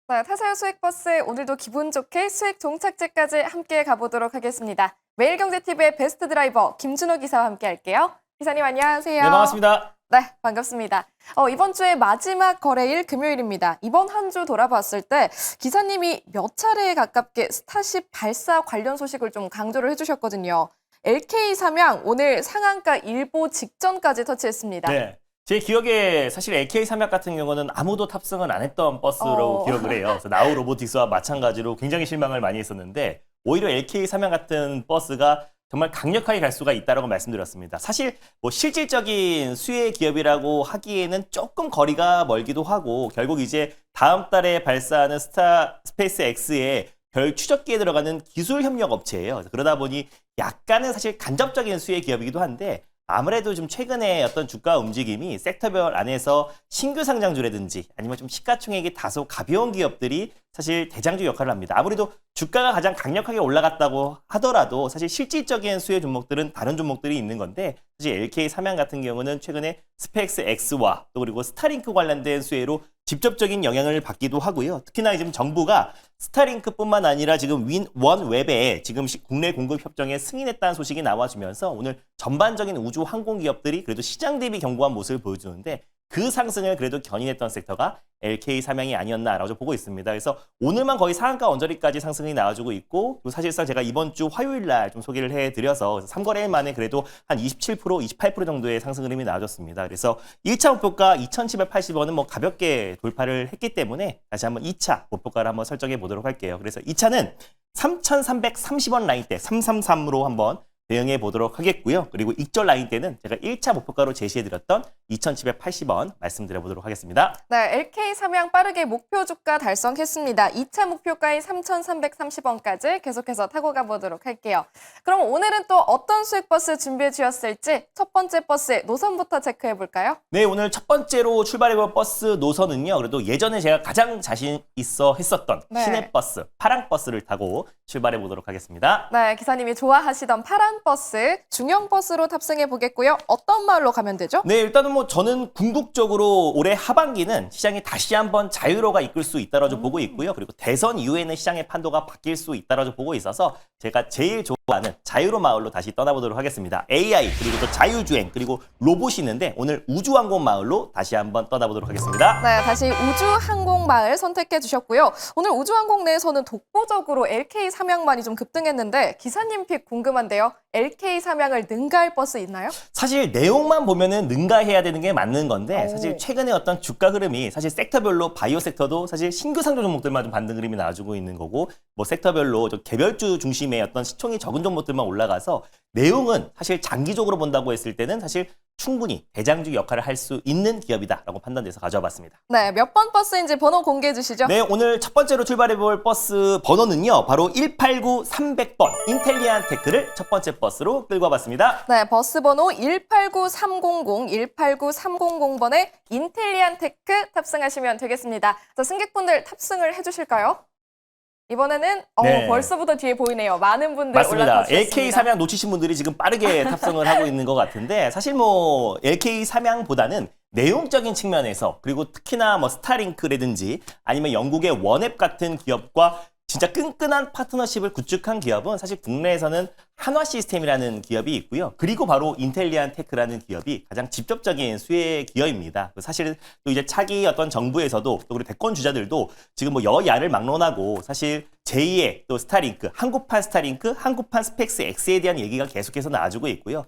네, 타사요 수익버스 오늘도 기분 좋게 수익 종착지까지 함께 가보도록 하겠습니다. 매일경제TV의 베스트 드라이버 김준호 기사와 함께 할게요. 기사님 안녕하세요. 네, 반갑습니다. 네, 반갑습니다. 이번 주의 마지막 거래일 금요일입니다. 이번 한 주 돌아봤을 때 기사님이 몇 차례에 가깝게 스타쉽 발사 관련 소식을 좀 강조를 해주셨거든요. LK 삼양 오늘 상한가 일보 직전까지 터치했습니다. 네. 제 기억에 사실 AK 삼약 같은 경우는 아무도 탑승을 안 했던 버스로 기억을 해요. 그래서 나우 로보틱스와 마찬가지로 굉장히 실망을 많이 했었는데 오히려 LK 삼약 같은 버스가 정말 강력하게 갈 수가 있다고 말씀드렸습니다. 사실 뭐 실질적인 수혜 기업이라고 하기에는 조금 거리가 멀기도 하고 결국 이제 다음 달에 발사하는 스페이스 X의 별 추적기에 들어가는 기술 협력 업체예요. 그러다 보니 약간은 사실 간접적인 수혜 기업이기도 한데 아무래도 좀 최근에 어떤 주가 움직임이 섹터별 안에서 신규 상장주라든지 아니면 좀 시가총액이 다소 가벼운 기업들이 사실 대장주 역할을 합니다. 아무래도 주가가 가장 강력하게 올라갔다고 하더라도 사실 실질적인 수혜 종목들은 다른 종목들이 있는 건데 사실 LK 삼양 같은 경우는 최근에 스페이스 X와 또 그리고 스타링크 관련된 수혜로 직접적인 영향을 받기도 하고요. 특히나 지금 정부가 스타링크뿐만 아니라 지금 원웹에 지금 국내 공급 협정에 승인했다는 소식이 나와주면서 오늘 전반적인 우주 항공 기업들이 그래도 시장 대비 견고한 모습을 보여주는데 그 상승을 그래도 견인했던 섹터가 LK 삼양이 아니었나라고 보고 있습니다. 그래서 오늘만 거의 상한가 언저리까지 상승이 나와주고 있고 사실상 제가 이번 주 화요일 날 좀 소개를 해드려서 3거래일 만에 그래도 한 27%, 28% 정도의 상승 흐름이 나와줬습니다. 그래서 1차 목표가 2,780원은 뭐 가볍게 돌파를 했기 때문에 다시 한번 2차 목표가를 한번 설정해 보도록 할게요. 그래서 2차는 3,330원 라인대 333으로 한번 대응해 보도록 하겠고요. 그리고 익절 라인 때는 제가 1차 목표가로 제시해드렸던 2,780원 말씀드려 보도록 하겠습니다. 네, LK 삼양 빠르게 목표 주가 달성했습니다. 2차 목표가인 3,330원까지 계속해서 타고 가보도록 할게요. 그럼 오늘은 또 어떤 수익버스 준비해 주셨을지 첫 번째 버스 노선부터 체크해 볼까요? 네, 오늘 첫 번째로 출발해볼 버스 노선은요. 그래도 예전에 제가 가장 자신 있어 했었던 시내버스, 파랑버스를 타고 출발해 보도록 하겠습니다. 네, 기사님이 좋아하시던 파랑버스, 중형버스로 탑승해 보겠고요. 어떤 마을로 가면 되죠? 네, 일단은 뭐 저는 궁극적으로 올해 하반기는 시장이 다시 한번 자유로가 이끌 수 있다라고 보고 있고요. 그리고 대선 이후에는 시장의 판도가 바뀔 수 있다라고 보고 있어서 제가 제일 좋아하는 자유로 마을로 다시 떠나보도록 하겠습니다. AI 그리고 또 자유주행 그리고 로봇이 있는데 오늘 우주항공 마을로 다시 한번 떠나보도록 하겠습니다. 네, 다시 우주항공 마을 선택해 주셨고요. 오늘 우주항공 내에서는 독보적으로 LK 삼양만이 좀 급등했는데 기사님 픽 궁금한데요. LK 삼양을 능가할 버스 있나요? 사실 내용만 보면은 능가해야 되는 게 맞는 건데 사실 최근에 어떤 주가 흐름이 사실 섹터별로 바이오 섹터도 사실 신규 상장 종목들만 좀 반등 흐름이 나와주고 있는 거고 뭐 섹터별로 좀 개별주 중심의 어떤 시총이 적은 종목들만 올라가서 내용은 사실 장기적으로 본다고 했을 때는 사실 충분히 대장주 역할을 할 수 있는 기업이다라고 판단돼서 가져와 봤습니다. 네, 몇 번 버스인지 번호 공개해 주시죠. 네, 오늘 첫 번째로 출발해볼 버스 번호는요. 바로 189-300번 인텔리안 테크를 첫 번째 버스로 끌고 와봤습니다. 네, 버스 번호 189300, 189300번에 인텔리안 테크 탑승하시면 되겠습니다. 자, 승객분들 탑승을 해주실까요? 이번에는 벌써부터 뒤에 보이네요. 많은 분들 맞습니다. 올라타주셨습니다. LK 삼양 놓치신 분들이 지금 빠르게 탑승을 하고 있는 것 같은데 사실 뭐 LK 삼양보다는 내용적인 측면에서 그리고 특히나 뭐 스타링크라든지 아니면 영국의 원앱 같은 기업과 진짜 끈끈한 파트너십을 구축한 기업은 사실 국내에서는 한화 시스템이라는 기업이 있고요. 그리고 바로 인텔리안 테크라는 기업이 가장 직접적인 수혜 기업입니다. 사실은 또 이제 차기 어떤 정부에서도 또 그리고 대권 주자들도 지금 뭐 여야를 막론하고 사실 제2의 또 스타링크, 한국판 스타링크, 한국판 스펙스 X에 대한 얘기가 계속해서 나와주고 있고요.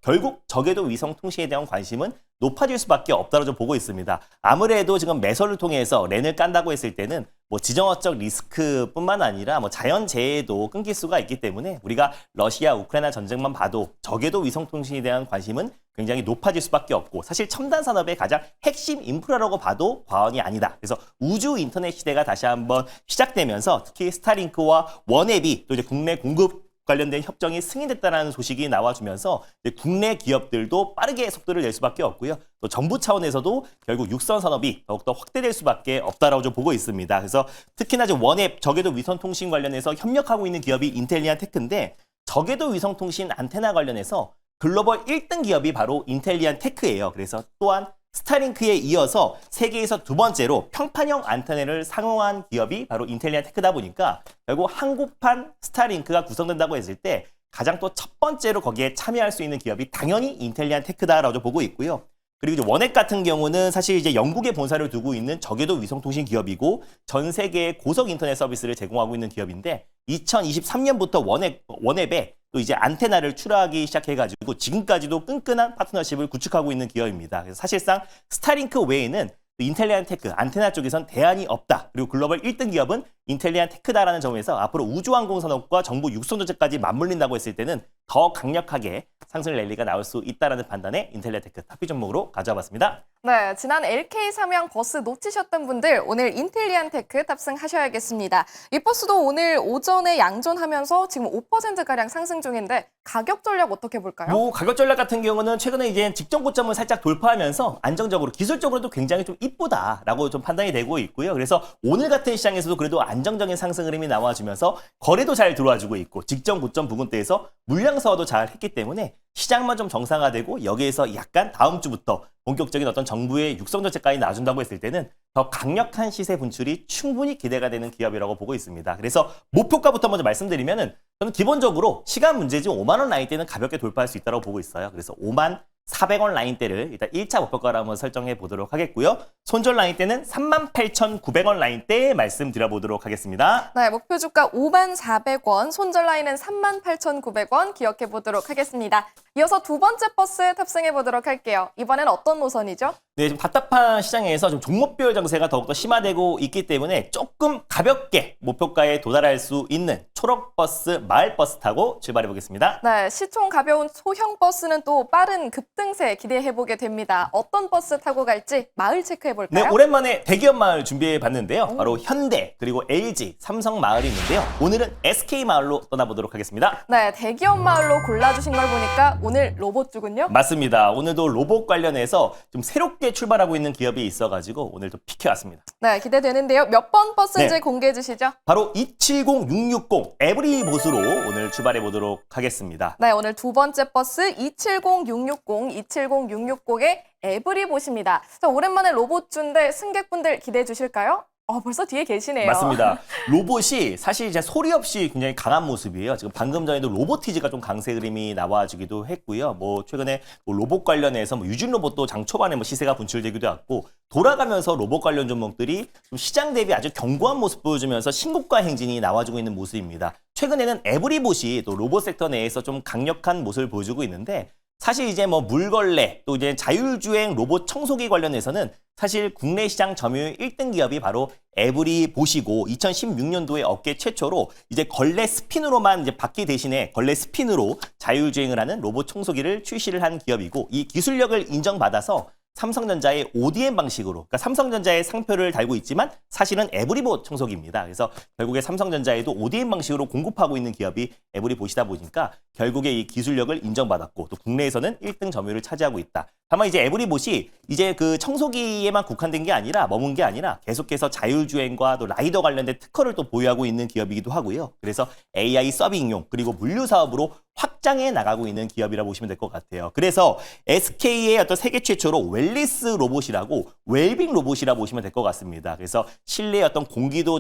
결국 저궤도 위성 통신에 대한 관심은 높아질 수밖에 없다고 보고 있습니다. 아무래도 지금 매설을 통해서 랜을 깐다고 했을 때는 뭐 지정학적 리스크뿐만 아니라 뭐 자연재해도 끊길 수가 있기 때문에 우리가 러시아 우크라이나 전쟁만 봐도 저궤도 위성 통신에 대한 관심은 굉장히 높아질 수밖에 없고 사실 첨단 산업의 가장 핵심 인프라라고 봐도 과언이 아니다. 그래서 우주 인터넷 시대가 다시 한번 시작되면서 특히 스타링크와 원앱이 또 이제 국내 공급 관련된 협정이 승인됐다는 소식이 나와주면서 국내 기업들도 빠르게 속도를 낼 수밖에 없고요. 또 정부 차원에서도 결국 육선 산업이 더욱더 확대될 수밖에 없다라고 좀 보고 있습니다. 그래서 특히나 지금 원앱 저궤도 위성 통신 관련해서 협력하고 있는 기업이 인텔리안 테크인데 저궤도 위성 통신 안테나 관련해서 글로벌 1등 기업이 바로 인텔리안 테크예요. 그래서 또한 스타링크에 이어서 세계에서 두 번째로 평판형 안테나를 상용한 기업이 바로 인텔리아 테크다 보니까 결국 한국판 스타링크가 구성된다고 했을 때 가장 또 첫 번째로 거기에 참여할 수 있는 기업이 당연히 인텔리아 테크다라고 보고 있고요. 그리고 이제 원액 같은 경우는 사실 이제 영국에 본사를 두고 있는 저궤도 위성통신 기업이고 전 세계의 고속 인터넷 서비스를 제공하고 있는 기업인데 2023년부터 원앱에 또 이제 안테나를 출하하기 시작해가지고 지금까지도 끈끈한 파트너십을 구축하고 있는 기업입니다. 그래서 사실상 스타링크 외에는 인텔리안 테크, 안테나 쪽에선 대안이 없다. 그리고 글로벌 1등 기업은 인텔리안 테크다라는 점에서 앞으로 우주항공 산업과 정부 육성 정책까지 맞물린다고 했을 때는 더 강력하게 상승 랠리가 나올 수 있다는 판단에 인텔리안 테크 탑피 종목으로 가져와 봤습니다. 네, 지난 LK 삼양 버스 놓치셨던 분들 오늘 인텔리안 테크 탑승하셔야겠습니다. 이 버스도 오늘 오전에 양존하면서 지금 5%가량 상승 중인데 가격 전략 어떻게 볼까요? 뭐 가격 전략 같은 경우는 최근에 이제 직전 고점을 살짝 돌파하면서 안정적으로 기술적으로도 굉장히 좀 이쁘다라고 좀 판단이 되고 있고요. 그래서 오늘 같은 시장에서도 그래도 안정적인 상승 흐름이 나와주면서 거래도 잘 들어와주고 있고 직전 고점 부근대에서 물량 소화도 잘 했기 때문에 시장만 좀 정상화되고 여기에서 약간 다음 주부터 본격적인 어떤 정부의 육성 정책까지 나준다고 했을 때는 더 강력한 시세 분출이 충분히 기대가 되는 기업이라고 보고 있습니다. 그래서 목표가부터 먼저 말씀드리면은 저는 기본적으로 시간 문제지 5만 원 라인대는 가볍게 돌파할 수 있다고 보고 있어요. 그래서 5만 400원 라인대를 일단 1차 목표가로 한번 설정해 보도록 하겠고요. 손절 라인대는 38,900원 라인대 말씀드려보도록 하겠습니다. 네, 목표 주가 54,400원, 손절 라인은 38,900원 기억해 보도록 하겠습니다. 이어서 두 번째 버스 탑승해 보도록 할게요. 이번엔 어떤 노선이죠? 네, 좀 답답한 시장에서 좀 종목별 정세가 더욱더 심화되고 있기 때문에 조금 가볍게 목표가에 도달할 수 있는 초록버스, 마을버스 타고 출발해 보겠습니다. 네, 시총 가벼운 소형 버스는 또 빠른 급등세 기대해 보게 됩니다. 어떤 버스 타고 갈지 마을 체크해 볼까요? 네, 오랜만에 대기업 마을 준비해 봤는데요. 바로 현대, 그리고 LG, 삼성 마을이 있는데요. 오늘은 SK 마을로 떠나보도록 하겠습니다. 네, 대기업 마을로 골라주신 걸 보니까 오늘 로봇주군요. 맞습니다. 오늘도 로봇 관련해서 좀 새롭게 출발하고 있는 기업이 있어가지고 오늘도 픽해왔습니다. 네, 기대되는데요. 몇 번 버스인지 네. 공개해 주시죠. 바로 270660 에브리봇으로 오늘 출발해 보도록 하겠습니다. 네, 오늘 두 번째 버스 270660의 에브리봇입니다. 자, 오랜만에 로봇주인데 승객분들 기대해 주실까요? 벌써 뒤에 계시네요. 맞습니다. 로봇이 사실 이제 소리 없이 굉장히 강한 모습이에요. 지금 방금 전에도 로보티즈가 좀 강세 흐름이 나와주기도 했고요. 뭐 최근에 뭐 로봇 관련해서 뭐 유진 로봇도 장 초반에 뭐 시세가 분출되기도 했고 돌아가면서 로봇 관련 종목들이 좀 시장 대비 아주 견고한 모습 보여주면서 신고가 행진이 나와주고 있는 모습입니다. 최근에는 에브리봇이 또 로봇 섹터 내에서 좀 강력한 모습을 보여주고 있는데 사실 이제 뭐 물걸레 또 이제 자율주행 로봇 청소기 관련해서는 사실 국내 시장 점유율 1등 기업이 바로 에브리봇이고 2016년도에 업계 최초로 이제 걸레 스핀으로만 이제 바퀴 대신에 걸레 스핀으로 자율주행을 하는 로봇 청소기를 출시를 한 기업이고 이 기술력을 인정받아서 삼성전자의 ODM 방식으로, 그러니까 삼성전자의 상표를 달고 있지만 사실은 에브리봇 청소기입니다. 그래서 결국에 삼성전자에도 ODM 방식으로 공급하고 있는 기업이 에브리봇이다 보니까 결국에 이 기술력을 인정받았고 또 국내에서는 1등 점유율을 차지하고 있다. 다만 이제 에브리봇이 이제 그 청소기에만 국한된 게 아니라 머문 게 아니라 계속해서 자율주행과 또 라이더 관련된 특허를 또 보유하고 있는 기업이기도 하고요. 그래서 AI 서빙용 그리고 물류 사업으로 확장해 나가고 있는 기업이라고 보시면 될 것 같아요. 그래서 SK의 어떤 세계 최초로 웰리스 로봇이라고 웰빙 로봇이라고 보시면 될 것 같습니다. 그래서 실내 어떤 공기도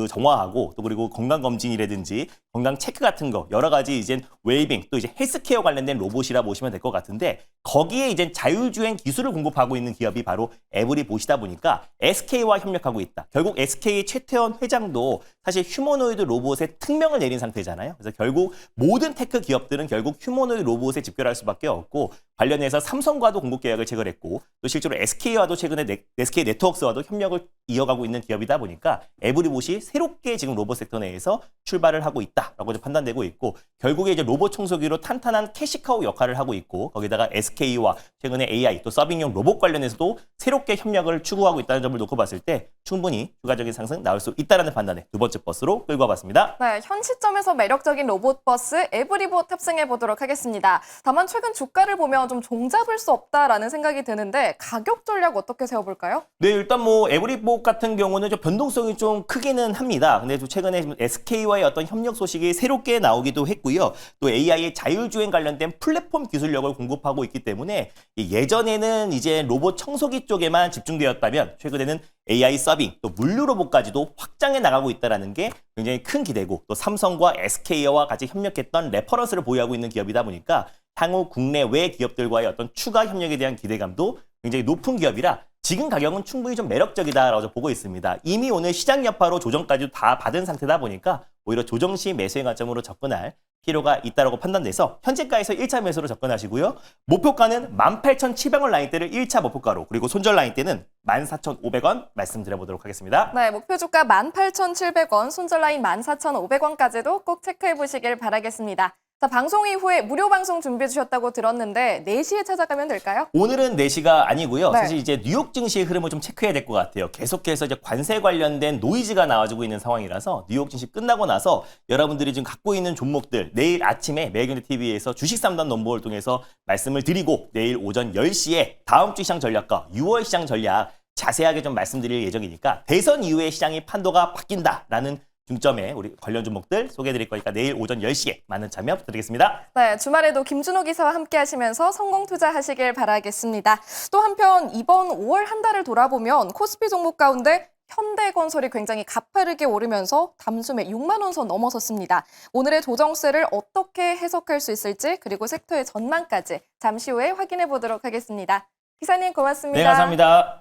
정화하고 또 그리고 건강검진이라든지 건강 체크 같은 거 여러 가지 이제 웰빙 또 이제 헬스케어 관련된 로봇이라 보시면 될 것 같은데 거기에 이제 자율주행 기술을 공급하고 있는 기업이 바로 에브리봇이다 보니까 SK와 협력하고 있다. 결국 SK 최태원 회장도 사실 휴머노이드 로봇에 특명을 내린 상태잖아요. 그래서 결국 모든 테크 기업들은 결국 휴머노이드 로봇에 집결할 수밖에 없고 관련해서 삼성과도 공급 계약을 체결했고 또 실제로 SK와도 최근에 SK 네트워크스와도 협력을 이어가고 있는 기업이다 보니까 에브리봇이 새롭게 지금 로봇 섹터 내에서 출발을 하고 있다라고 판단되고 있고 결국에 이제 로봇 청소기로 탄탄한 캐시카우 역할을 하고 있고 거기다가 SK와 최근에 AI 또 서빙용 로봇 관련해서도 새롭게 협력을 추구하고 있다는 점을 놓고 봤을 때 충분히 추가적인 상승 나올 수 있다는 판단에 두 번째 버스로 끌고 와봤습니다. 네, 현 시점에서 매력적인 로봇 버스 에브리봇 탑승해 보도록 하겠습니다. 다만 최근 주가를 보면 좀 종잡을 수 없다라는 생각이 드는데 가격 전략 어떻게 세워볼까요? 네, 일단 뭐 에브리복 같은 경우는 좀 변동성이 좀 크기는 합니다. 근데 또 최근에 SK와의 어떤 협력 소식이 새롭게 나오기도 했고요. 또 AI의 자율주행 관련된 플랫폼 기술력을 공급하고 있기 때문에 예전에는 이제 로봇 청소기 쪽에만 집중되었다면 최근에는 AI 서빙, 또 물류 로봇까지도 확장해 나가고 있다는 게 굉장히 큰 기대고 또 삼성과 SK와 같이 협력했던 레퍼런스를 보유하고 있는 기업이다 보니까 향후 국내외 기업들과의 어떤 추가 협력에 대한 기대감도 굉장히 높은 기업이라 지금 가격은 충분히 좀 매력적이다라고 보고 있습니다. 이미 오늘 시장 여파로 조정까지 다 받은 상태다 보니까 오히려 조정 시 매수의 관점으로 접근할 필요가 있다고 판단돼서 현재가에서 1차 매수로 접근하시고요. 목표가는 18,700원 라인대를 1차 목표가로 그리고 손절 라인대는 14,500원 말씀드려보도록 하겠습니다. 네, 목표 주가 18,700원, 손절 라인 14,500원까지도 꼭 체크해 보시길 바라겠습니다. 자, 방송 이후에 무료 방송 준비해 주셨다고 들었는데 4시에 찾아가면 될까요? 오늘은 4시가 아니고요. 네. 사실 이제 뉴욕 증시의 흐름을 좀 체크해야 될 것 같아요. 계속해서 이제 관세 관련된 노이즈가 나와주고 있는 상황이라서 뉴욕 증시 끝나고 나서 여러분들이 지금 갖고 있는 종목들 내일 아침에 매일경제 TV에서 주식 3단 넘버를 통해서 말씀을 드리고 내일 오전 10시에 다음 주 시장 전략과 6월 시장 전략 자세하게 좀 말씀드릴 예정이니까 대선 이후에 시장의 판도가 바뀐다라는 중점에 우리 관련 종목들 소개해드릴 거니까 내일 오전 10시에 많은 참여 부탁드리겠습니다. 네, 주말에도 김준호 기사와 함께 하시면서 성공 투자하시길 바라겠습니다. 또 한편 이번 5월 한 달을 돌아보면 코스피 종목 가운데 현대건설이 굉장히 가파르게 오르면서 담수매 6만 원 선 넘어섰습니다. 오늘의 조정세를 어떻게 해석할 수 있을지 그리고 섹터의 전망까지 잠시 후에 확인해 보도록 하겠습니다. 기사님 고맙습니다. 네, 감사합니다.